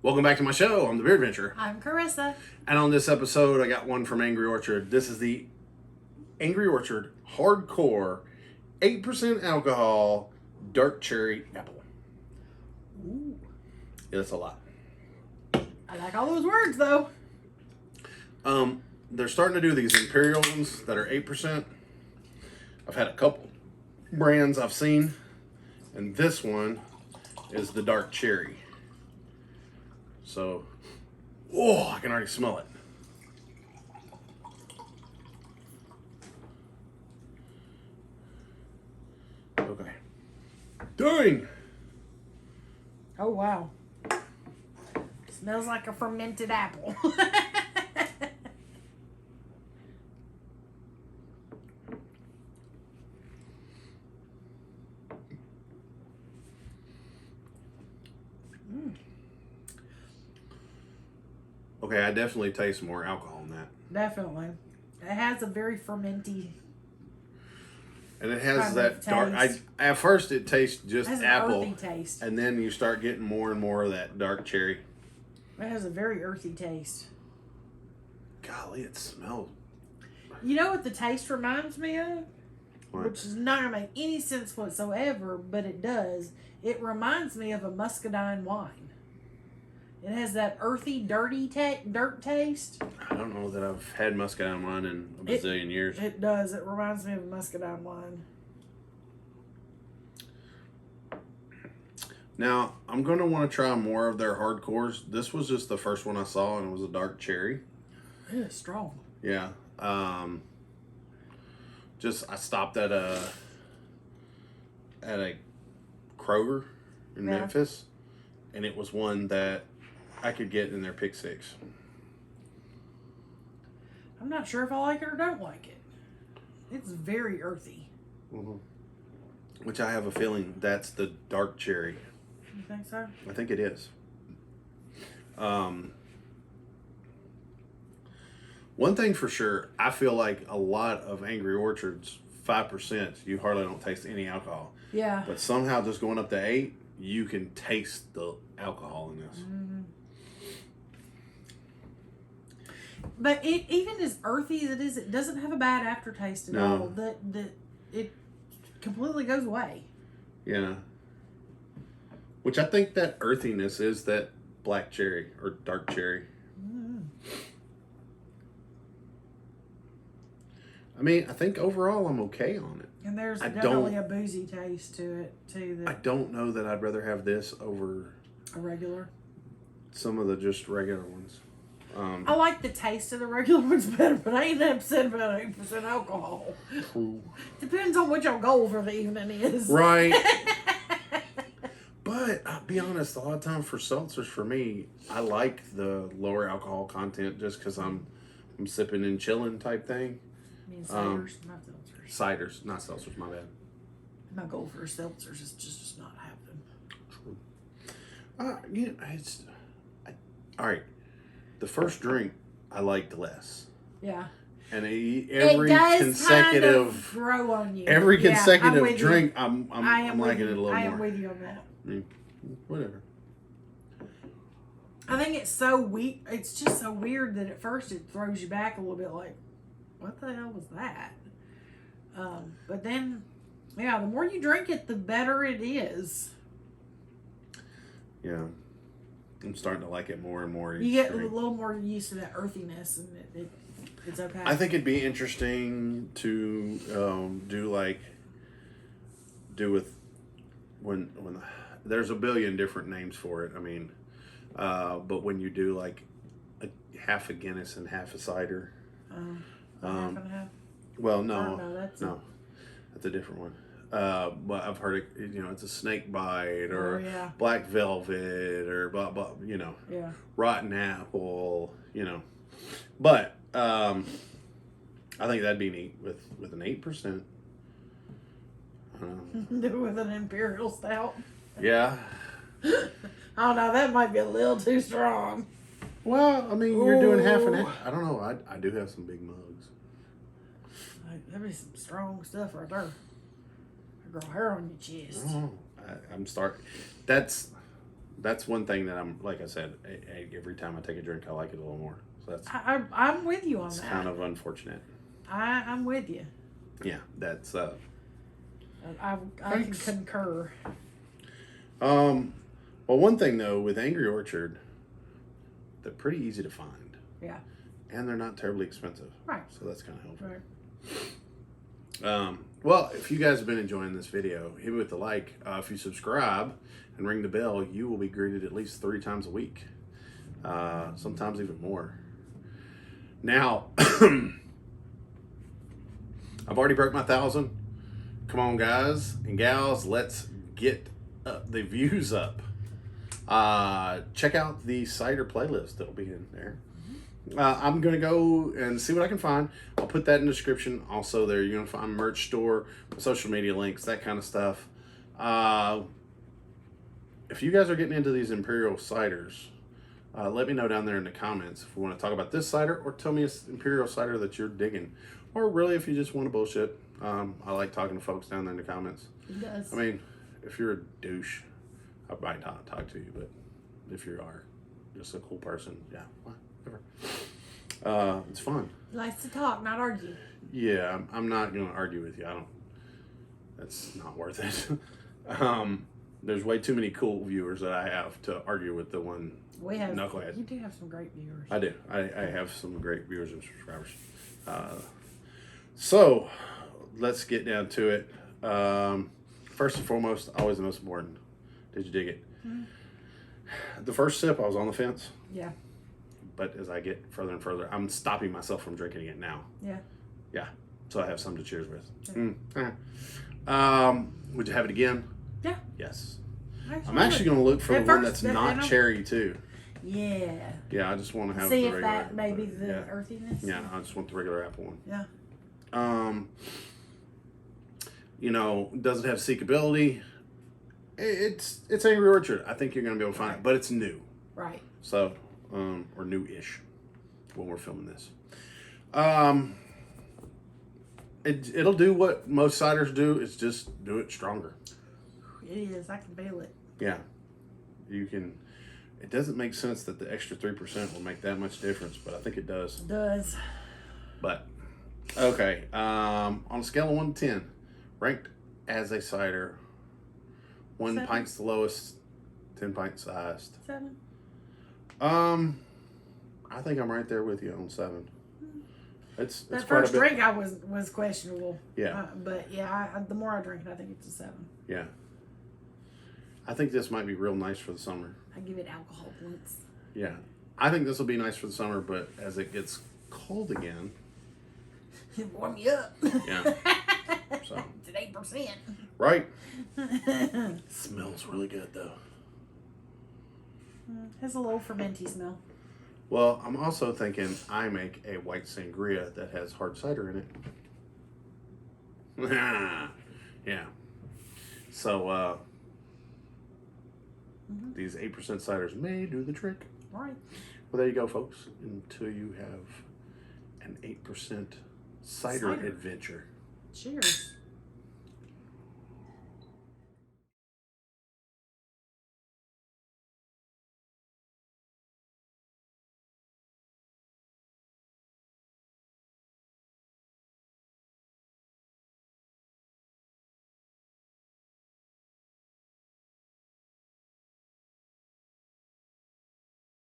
Welcome back to my show. I'm the Beer Adventure. I'm Carissa. And on this episode, I got one from Angry Orchard. This is the Angry Orchard Hardcore 8% alcohol dark cherry apple. Ooh. Yeah, that's a lot. I like all those words, though. They're starting to do these Imperial ones that are 8%. I've had a couple brands I've seen. And this one is the dark cherry. So, oh, I can already smell it. Okay. Dang! Oh, wow. Smells like a fermented apple. Okay, I definitely taste more alcohol in that. Definitely. It has a very fermenty. And it has kind that of dark. taste. At first, it tastes just It has apple, an earthy taste. and then you start getting more and more of that dark cherry. It has a very earthy taste. Golly, it smells. You know what the taste reminds me of? What? Which is not going to make any sense whatsoever, but it does. It reminds me of a muscadine wine. It has that earthy, dirt taste. I don't know that I've had muscadine wine in a bazillion years. It does. It reminds me of a muscadine wine. Now, I'm going to want to try more of their hardcores. This was just the first one I saw, and it was a dark cherry. It is strong. Yeah. I stopped at a Kroger in Memphis, and it was one that I could get in their pick six. I'm not sure if I like it or don't like it. It's very earthy. Mm-hmm. Which I have a feeling that's the dark cherry. You think so? I think it is. One thing for sure, I feel like a lot of Angry Orchards, 5%, you hardly don't taste any alcohol. Yeah. But somehow just going up to 8, you can taste the alcohol in this. Mm-hmm. But even as earthy as it is, it doesn't have a bad aftertaste at all. That it completely goes away. Yeah. Which I think that earthiness is that black cherry or dark cherry. Mm-hmm. I mean, I think overall I'm okay on it. And there's definitely a boozy taste to it too. I don't know that I'd rather have this over a regular. Some of the just regular ones. I like the taste of the regular ones better, but I ain't upset about 8% alcohol. True. Depends on what your goal for the evening is. Right. But I'll be honest, a lot of times for seltzers, for me, I like the lower alcohol content just because I'm sipping and chilling type thing. I mean, ciders, not seltzers. Ciders, not seltzers, my bad. My goal for seltzers is just not have them. True. All right. The first drink I liked less. Yeah. And every it does consecutive kind of grow on you. Every consecutive I'm drink, you. I'm liking it a little more. I am with you on that. I mean, whatever. I think it's so weird. It's just so weird that at first it throws you back a little bit, like, what the hell was that? But then, yeah, the more you drink it, the better it is. Yeah. I'm starting to like it more and more. You get a little more used to that earthiness, and it's okay. I think it'd be interesting to do with when there's a billion different names for it. I mean, but when you do like half a Guinness and half a cider. Half and half. Well, no, that's a different one. But I've heard it. It's a snake bite or black velvet or blah blah. Rotten apple. But I think that'd be neat with an 8%. With an Imperial stout. Yeah. Oh no, that might be a little too strong. Well, I mean, you're doing half and half. I don't know. I do have some big mugs. That'd be some strong stuff right there. Girl, hair on your chest. I'm starting. That's that's one thing that I'm, like I said, every time I take a drink, I like it a little more. So that's I'm with you on that. It's kind of unfortunate. I'm with you. Yeah, that's I can concur. Well, one thing though with Angry Orchard, they're pretty easy to find. Yeah. And they're not terribly expensive. Right. So that's kind of helpful. Right. Well, if you guys have been enjoying this video, hit me with the like. If you subscribe and ring the bell, you will be greeted at least 3 times a week. Sometimes even more. Now, I've already broke my 1,000. Come on, guys and gals, let's get the views up. Check out the cider playlist that'll be in there. I'm going to go and see what I can find. I'll put that in the description. Also there, you're going to find merch store, social media links, that kind of stuff. If you guys are getting into these Imperial ciders, let me know down there in the comments if we want to talk about this cider, or tell me an Imperial cider that you're digging. Or really, if you just want to bullshit. I like talking to folks down there in the comments. It does. I mean, if you're a douche, I might not talk to you, but if you are just a cool person, yeah, whatever. It's fun. He likes to talk, not argue. Yeah, I'm not going to argue with you. That's not worth it. There's way too many cool viewers that I have to argue with the one knucklehead. You do have some great viewers. I do. I have some great viewers and subscribers. So, let's get down to it. First and foremost, always the most important. Did you dig it? Mm-hmm. The first sip, I was on the fence. Yeah. But as I get further and further, I'm stopping myself from drinking it now. Yeah. Yeah. So I have some to cheers with. Yeah. Would you have it again? Yeah. Yes. I'm actually going to look for the one that's not cherry too. Yeah. Yeah, I just want to have see the if regular. that maybe the earthiness. Yeah, I just want the regular apple one. Yeah. Does it have seekability? It's Angry Orchard. I think you're going to be able to find it, but it's new. Right. So, or new-ish when we're filming this. It'll do what most ciders do, is just do it stronger. It is. I can feel it. Yeah. You can. It doesn't make sense that the extra 3% will make that much difference, but I think it does. It does. But, okay. On a scale of 1 to 10, ranked as a cider, 1 7. pint's the lowest, 10 pints the highest. 7. I think I'm right there with you on 7. It's that quite first a bit. drink was questionable. Yeah. But yeah, the more I drink it, I think it's a 7. Yeah. I think this might be real nice for the summer. I give it alcohol points. Yeah. I think this will be nice for the summer, but as it gets cold again, It'll warm you up. Yeah. So. It's at 8%. Right. Smells really good though. Has a little fermenty smell. Well, I'm also thinking I make a white sangria that has hard cider in it. Yeah. So, these 8% ciders may do the trick. All right. Well, there you go, folks. Until you have an 8% cider adventure. Cheers.